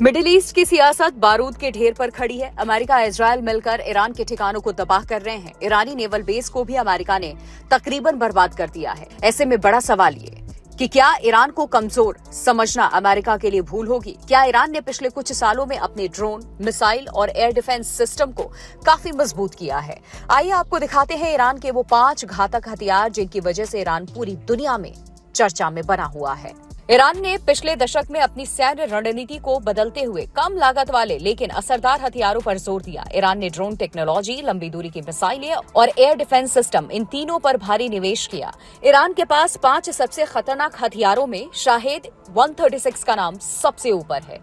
Middle east की सियासत बारूद के ढेर पर खड़ी है। अमेरिका इजराइल मिलकर ईरान के ठिकानों को तबाह कर रहे हैं। ईरानी नेवल बेस को भी अमेरिका ने तकरीबन बर्बाद कर दिया है। ऐसे में बड़ा सवाल ये कि क्या ईरान को कमजोर समझना अमेरिका के लिए भूल होगी? क्या ईरान ने पिछले कुछ सालों में अपने ड्रोन, मिसाइल और एयर डिफेंस सिस्टम को काफी मजबूत किया है? आइए आपको दिखाते हैं ईरान के वो 5 घातक हथियार जिनकी वजह से ईरान पूरी दुनिया में चर्चा में बना हुआ है। ईरान ने पिछले दशक में अपनी सैन्य रणनीति को बदलते हुए कम लागत वाले लेकिन असरदार हथियारों पर जोर दिया। ईरान ने ड्रोन टेक्नोलॉजी, लंबी दूरी की मिसाइलें और एयर डिफेंस सिस्टम, इन तीनों पर भारी निवेश किया। ईरान के पास 5 सबसे खतरनाक हथियारों में शाहेद 136 का नाम सबसे ऊपर है।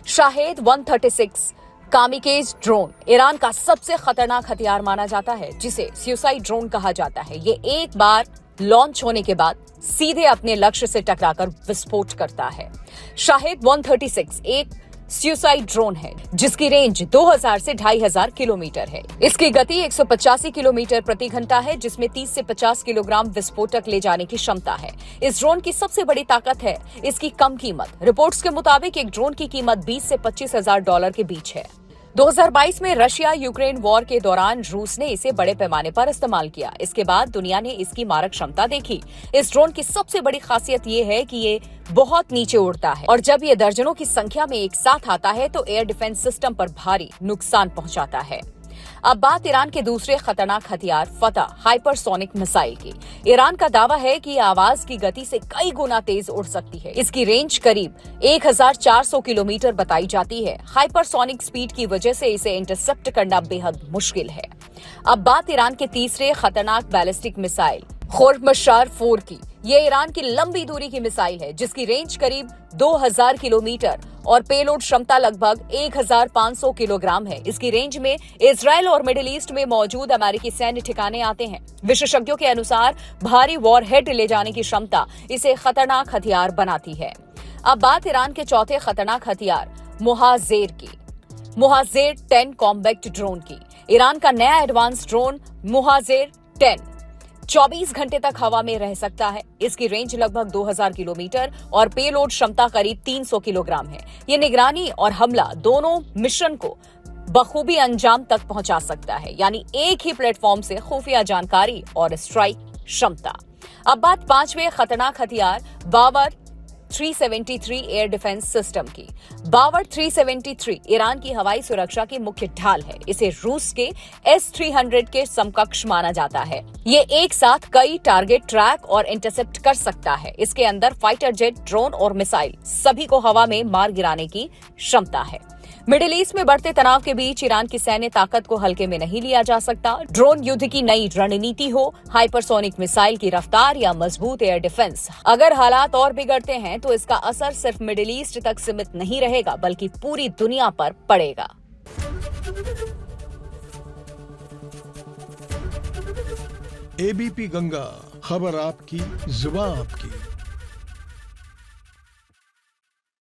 शाहेद 136 कामिकेज ड्रोन ईरान का सबसे खतरनाक हथियार माना जाता है, जिसे सुसाइड ड्रोन कहा जाता है। ये एक बार लॉन्च होने के बाद सीधे अपने लक्ष्य से टकराकर विस्फोट करता है। शाहेद 136 एक सुसाइड ड्रोन है जिसकी रेंज 2000 से 2500 किलोमीटर है। इसकी गति 185 किलोमीटर प्रति घंटा है, जिसमें 30 से 50 किलोग्राम विस्फोटक ले जाने की क्षमता है। इस ड्रोन की सबसे बड़ी ताकत है इसकी कम कीमत। रिपोर्ट्स के मुताबिक एक ड्रोन की कीमत 20 से 25,000 डॉलर के बीच है। 2022 में रशिया यूक्रेन वॉर के दौरान रूस ने इसे बड़े पैमाने पर इस्तेमाल किया। इसके बाद दुनिया ने इसकी मारक क्षमता देखी। इस ड्रोन की सबसे बड़ी खासियत ये है कि ये बहुत नीचे उड़ता है और जब ये दर्जनों की संख्या में एक साथ आता है तो एयर डिफेंस सिस्टम पर भारी नुकसान पहुंचाता है। अब बात ईरान के दूसरे खतरनाक हथियार फतह हाइपरसोनिक मिसाइल की। ईरान का दावा है कि आवाज की गति से कई गुना तेज उड़ सकती है। इसकी रेंज करीब 1400 किलोमीटर बताई जाती है। हाइपरसोनिक स्पीड की वजह से इसे इंटरसेप्ट करना बेहद मुश्किल है। अब बात ईरान के तीसरे खतरनाक बैलिस्टिक मिसाइल खुर्मशार 4 की। ये ईरान की लंबी दूरी की मिसाइल है जिसकी रेंज करीब 2000 किलोमीटर और पेलोड क्षमता लगभग 1500 किलोग्राम है। इसकी रेंज में इजराइल और मिडिल ईस्ट में मौजूद अमेरिकी सैन्य ठिकाने आते हैं। विशेषज्ञों के अनुसार भारी वॉरहेड ले जाने की क्षमता इसे खतरनाक हथियार बनाती है। अब बात ईरान के चौथे खतरनाक हथियार मुहाजेर की। मुहाजेर 10 कॉम्बैक्ट ड्रोन की। ईरान का नया एडवांस ड्रोन मुहाजेर 10 24 घंटे तक हवा में रह सकता है। इसकी रेंज लगभग 2000 किलोमीटर और पेलोड क्षमता करीब 300 किलोग्राम है। ये निगरानी और हमला दोनों मिशन को बखूबी अंजाम तक पहुंचा सकता है, यानी एक ही प्लेटफॉर्म से खुफिया जानकारी और स्ट्राइक क्षमता। अब बात 5वें खतरनाक हथियार बावर 373 एयर डिफेंस सिस्टम की। बावर 373 ईरान की हवाई सुरक्षा की मुख्य ढाल है। इसे रूस के S-300 के समकक्ष माना जाता है। ये एक साथ कई टारगेट ट्रैक और इंटरसेप्ट कर सकता है। इसके अंदर फाइटर जेट, ड्रोन और मिसाइल सभी को हवा में मार गिराने की क्षमता है। मिडिल ईस्ट में बढ़ते तनाव के बीच ईरान की सैन्य ताकत को हल्के में नहीं लिया जा सकता। ड्रोन युद्ध की नई रणनीति हो, हाइपरसोनिक मिसाइल की रफ्तार या मजबूत एयर डिफेंस, अगर हालात और बिगड़ते हैं तो इसका असर सिर्फ मिडिल ईस्ट तक सीमित नहीं रहेगा बल्कि पूरी दुनिया पर पड़ेगा। ABP गंगा, खबर आपकी, जुबान आपकी।